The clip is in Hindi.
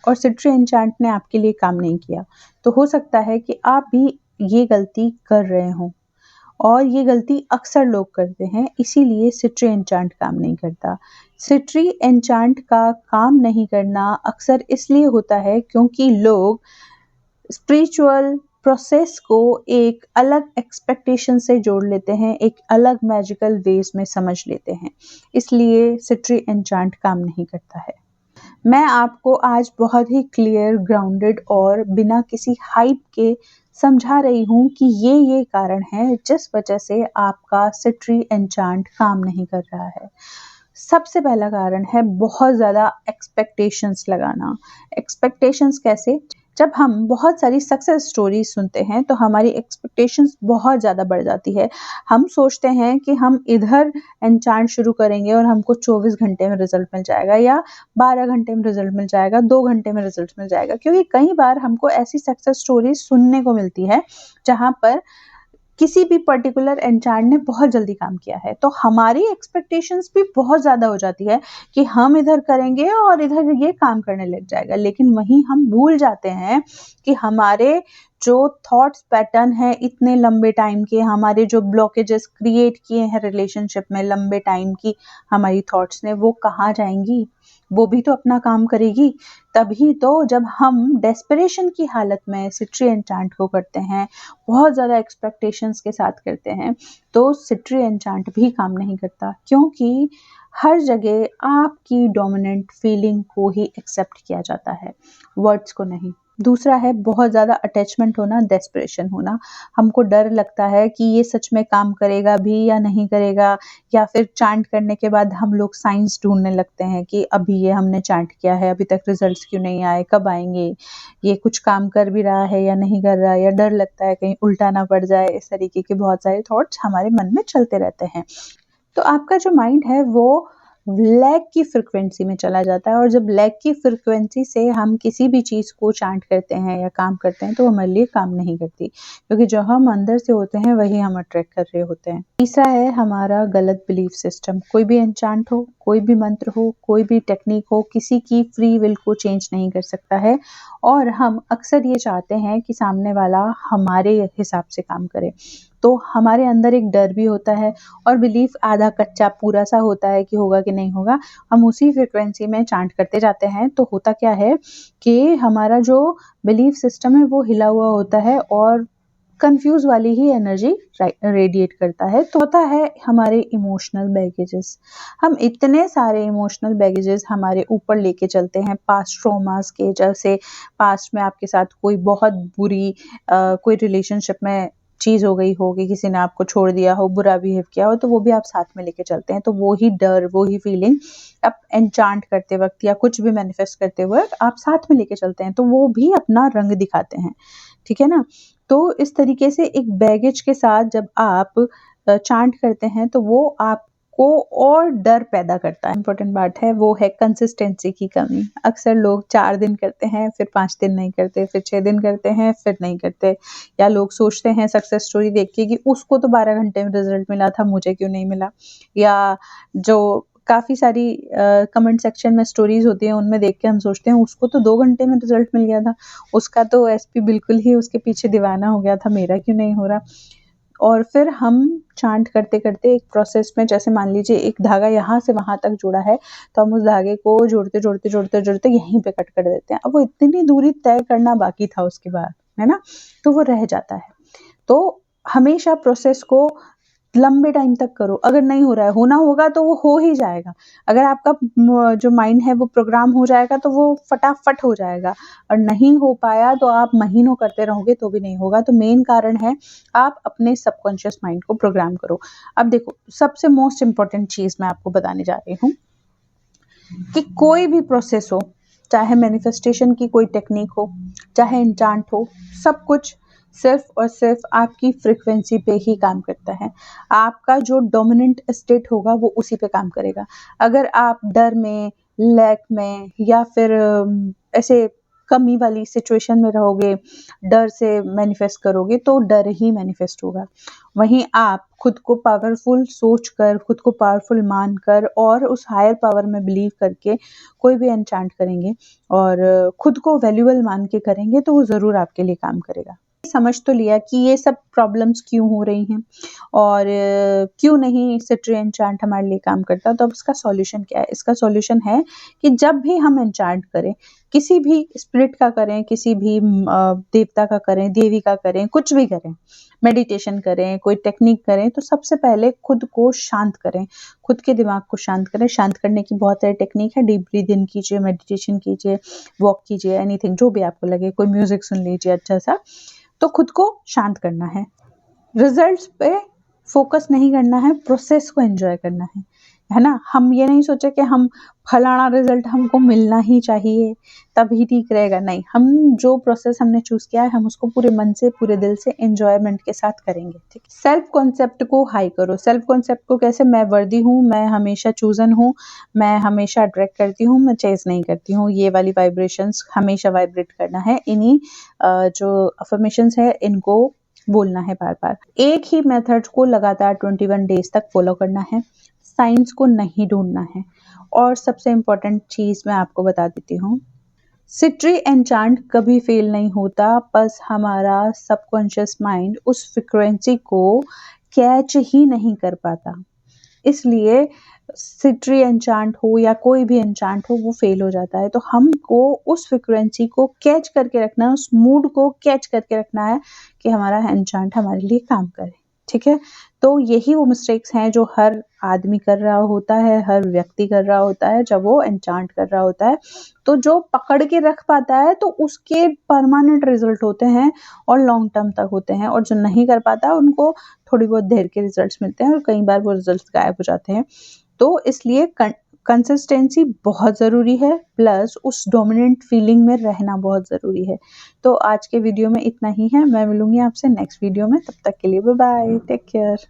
और सिट्री एन्चांट ने आपके लिए काम नहीं किया, तो हो सकता है कि आप भी ये गलती कर रहे हों और ये गलती अक्सर लोग करते हैं, इसीलिए सिट्री एन्चांट काम नहीं करता। सिट्री एन्चांट का काम नहीं करना अक्सर इसलिए होता है क्योंकि लोग स्पिरिचुअल प्रोसेस को एक अलग एक्सपेक्टेशन से जोड़ लेते हैं, एक अलग मैजिकल वेज में समझ लेते हैं, इसलिए सिट्री एन्चांट काम नहीं करता है। मैं आपको आज बहुत ही क्लियर, ग्राउंडेड और बिना किसी हाइप के समझा रही हूँ कि ये कारण है जिस वजह से आपका सिट्री एन्चांट काम नहीं कर रहा है। सबसे पहला कारण है बहुत ज़्यादा एक्सपेक्टेशंस लगाना। एक्सपेक्टेशंस कैसे? जब हम बहुत सारी सक्सेस स्टोरीज सुनते हैं तो हमारी एक्सपेक्टेशंस बहुत ज़्यादा बढ़ जाती है। हम सोचते हैं कि हम इधर एन्चांट शुरू करेंगे और हमको 24 घंटे में रिजल्ट मिल जाएगा या 12 घंटे में रिजल्ट मिल जाएगा, 2 घंटे में रिजल्ट मिल जाएगा, क्योंकि कई बार हमको ऐसी सक्सेस स्टोरीज सुनने को मिलती है जहाँ पर किसी भी पर्टिकुलर एन्चांट ने बहुत जल्दी काम किया है, तो हमारी एक्सपेक्टेशंस भी बहुत ज़्यादा हो जाती है कि हम इधर करेंगे और इधर ये काम करने लग जाएगा। लेकिन वहीं हम भूल जाते हैं कि हमारे जो थॉट्स पैटर्न है इतने लंबे टाइम के, हमारे जो ब्लॉकेजेस क्रिएट किए हैं रिलेशनशिप में लंबे टाइम की हमारी थॉट्स ने, वो कहाँ जाएंगी? वो भी तो अपना काम करेगी। तभी तो जब हम डेस्परेशन की हालत में सिट्री एन्चांट को करते हैं, बहुत ज़्यादा एक्सपेक्टेशंस के साथ करते हैं, तो सिट्री एन्चांट भी काम नहीं करता, क्योंकि हर जगह आपकी डोमिनेंट फीलिंग को ही एक्सेप्ट किया जाता है, वर्ड्स को नहीं। दूसरा है बहुत ज़्यादा अटैचमेंट होना, डेस्परेशन होना। हमको डर लगता है कि ये सच में काम करेगा भी या नहीं करेगा, या फिर चांट करने के बाद हम लोग साइंस ढूंढने लगते हैं कि अभी ये हमने चांट किया है, अभी तक रिजल्ट्स क्यों नहीं आए, कब आएंगे, ये कुछ काम कर भी रहा है या नहीं कर रहा है, या डर लगता है कहीं उल्टा ना पड़ जाए। इस तरीके के बहुत सारे थॉट्स हमारे मन में चलते रहते हैं। तो आपका जो माइंड है वो लैग की फ्रिक्वेंसी में चला जाता है, और जब लैग की फ्रिक्वेंसी से हम किसी भी चीज़ को चांट करते हैं या काम करते हैं तो वो हमारे लिए काम नहीं करती, क्योंकि जो हम अंदर से होते हैं वही हम अट्रैक्ट कर रहे होते हैं। तीसरा है हमारा गलत बिलीफ सिस्टम। कोई भी एन्चांट हो, कोई भी मंत्र हो, कोई भी टेक्निक हो, किसी की फ्री विल को चेंज नहीं कर सकता है, और हम अक्सर ये चाहते हैं कि सामने वाला हमारे हिसाब से काम करे। तो हमारे अंदर एक डर भी होता है और बिलीफ आधा कच्चा पूरा सा होता है कि होगा कि नहीं होगा। हम उसी फ्रिक्वेंसी में चांट करते जाते हैं, तो होता क्या है कि हमारा जो बिलीफ सिस्टम है वो हिला हुआ होता है और कंफ्यूज वाली ही एनर्जी रेडिएट करता है। तो होता है हमारे इमोशनल बैगेजेस। हम इतने सारे इमोशनल बैगेजेस हमारे ऊपर लेके चलते हैं पास्ट ट्रॉमास के, जैसे पास्ट में आपके साथ कोई बहुत बुरी कोई रिलेशनशिप में चीज़ हो गई होगी, किसी ने आपको छोड़ दिया हो, बुरा बिहेव किया हो, तो वो भी आप साथ में लेके चलते हैं। तो वो ही डर, वो ही फीलिंग आप एन्चांट करते वक्त या कुछ भी मैनिफेस्ट करते हुए आप साथ में लेके चलते हैं, तो वो भी अपना रंग दिखाते हैं, ठीक है ना? तो इस तरीके से एक बैगेज के साथ जब आप चांट करते हैं तो वो आपको और डर पैदा करता है। इम्पोर्टेंट बात है वो है कंसिस्टेंसी की कमी। अक्सर लोग 4 दिन करते हैं, फिर 5 दिन नहीं करते, फिर 6 दिन करते हैं, फिर नहीं करते। या लोग सोचते हैं सक्सेस स्टोरी देख के कि उसको तो 12 घंटे में रिजल्ट मिला था, मुझे क्यों नहीं मिला। या जो काफ़ी सारी कमेंट सेक्शन में स्टोरीज होती हैं, उनमें देख के हम सोचते हैं उसको तो 2 घंटे में रिजल्ट मिल गया था, उसका तो एसपी बिल्कुल ही उसके पीछे दीवाना हो गया था, मेरा क्यों नहीं हो रहा। और फिर हम चांट करते करते एक प्रोसेस में, जैसे मान लीजिए एक धागा यहाँ से वहां तक जुड़ा है, तो हम उस धागे को जोड़ते जोड़ते जोड़ते जोड़ते यहीं पे कट कर देते हैं। अब वो इतनी दूरी तय करना बाकी था उसके बाद, है ना, तो वो रह जाता है। तो हमेशा प्रोसेस को लंबे टाइम तक करो। अगर नहीं हो रहा है, होना होगा तो वो हो ही जाएगा। अगर आपका जो माइंड है वो प्रोग्राम हो जाएगा तो वो फटाफट हो जाएगा, और नहीं हो पाया तो आप महीनों करते रहोगे तो भी नहीं होगा। तो मेन कारण है आप अपने सबकॉन्शियस माइंड को प्रोग्राम करो। अब देखो, सबसे मोस्ट इम्पॉर्टेंट चीज़ मैं आपको बताने जा रही हूँ कि कोई भी प्रोसेस हो, चाहे मैनिफेस्टेशन की कोई टेक्निक हो, चाहे एन्चांट हो, सब कुछ सिर्फ और सिर्फ आपकी फ्रीक्वेंसी पे ही काम करता है। आपका जो डोमिनेंट स्टेट होगा वो उसी पे काम करेगा। अगर आप डर में, लैक में, या फिर ऐसे कमी वाली सिचुएशन में रहोगे, डर से मैनिफेस्ट करोगे, तो डर ही मैनिफेस्ट होगा। वहीं आप खुद को पावरफुल सोचकर, खुद को पावरफुल मानकर और उस हायर पावर में बिलीव करके कोई भी एन्चांट करेंगे और खुद को वैल्यूएबल मान के करेंगे तो वो ज़रूर आपके लिए काम करेगा। समझ तो लिया कि ये सब प्रॉब्लम्स क्यों हो रही हैं और क्यों नहीं सिट्री एन्चांट हमारे लिए काम करता, तो अब इसका सॉल्यूशन क्या है? इसका सॉल्यूशन है कि जब भी हम एन्चांट करें, किसी भी स्पिरिट का करें, किसी भी देवता का करें, देवी का करें, कुछ भी करें, मेडिटेशन करें, कोई टेक्निक करें, तो सबसे पहले खुद को शांत करें, खुद के दिमाग को शांत करें। शांत करने की बहुत सारी टेक्निक है, डीप ब्रीथ इन कीजिए, मेडिटेशन कीजिए, वॉक कीजिए, एनीथिंग जो भी आपको लगे, कोई म्यूजिक सुन लीजिए अच्छा सा। तो खुद को शांत करना है, रिजल्ट्स पे फोकस नहीं करना है, प्रोसेस को एंजॉय करना है ना। हम ये नहीं सोचे कि हम फलाना रिजल्ट हमको मिलना ही चाहिए तभी ठीक रहेगा, नहीं, हम जो प्रोसेस हमने चूज किया है हम उसको पूरे मन से, पूरे दिल से, एंजॉयमेंट के साथ करेंगे। ठीक, सेल्फ कॉन्सेप्ट को हाई करो। सेल्फ कॉन्सेप्ट को कैसे? मैं वर्दी हूँ, मैं हमेशा चूजन हूँ, मैं हमेशा अट्रैक्ट करती हूँ, मैं चेज नहीं करती हूँ, ये वाली वाइब्रेशंस हमेशा वाइब्रेट करना है। इन्हीं जो अफर्मेशंस है इनको बोलना है बार बार। एक ही मेथड को लगातार 21 डेज तक फॉलो करना है, साइंस को नहीं ढूंढना है। और सबसे इम्पोर्टेंट चीज मैं आपको बता देती हूँ, सिट्री एन्चांट कभी फेल नहीं होता, बस हमारा सबकॉन्शियस माइंड उस फ्रिक्वेंसी को कैच ही नहीं कर पाता। इसलिए सिट्री एन्चांट हो या कोई भी एन्चांट हो वो फेल हो जाता है। तो हमको उस फ्रिक्वेंसी को कैच करके रखना है, उस मूड को कैच करके रखना है कि हमारा एन्चांट हमारे लिए काम करे। ठीक है, तो यही वो मिस्टेक्स हैं जो हर आदमी कर रहा होता है, हर व्यक्ति कर रहा होता है जब वो एन्चांट कर रहा होता है। तो जो पकड़ के रख पाता है तो उसके परमानेंट रिजल्ट होते हैं और लॉन्ग टर्म तक होते हैं, और जो नहीं कर पाता उनको थोड़ी बहुत देर के रिजल्ट्स मिलते हैं और कई बार वो रिजल्ट्स गायब हो जाते हैं। तो इसलिए कंसिस्टेंसी बहुत ज़रूरी है, प्लस उस डोमिनेंट फीलिंग में रहना बहुत ज़रूरी है। तो आज के वीडियो में इतना ही है, मैं मिलूंगी आपसे नेक्स्ट वीडियो में, तब तक के लिए बाय बाय, टेक केयर।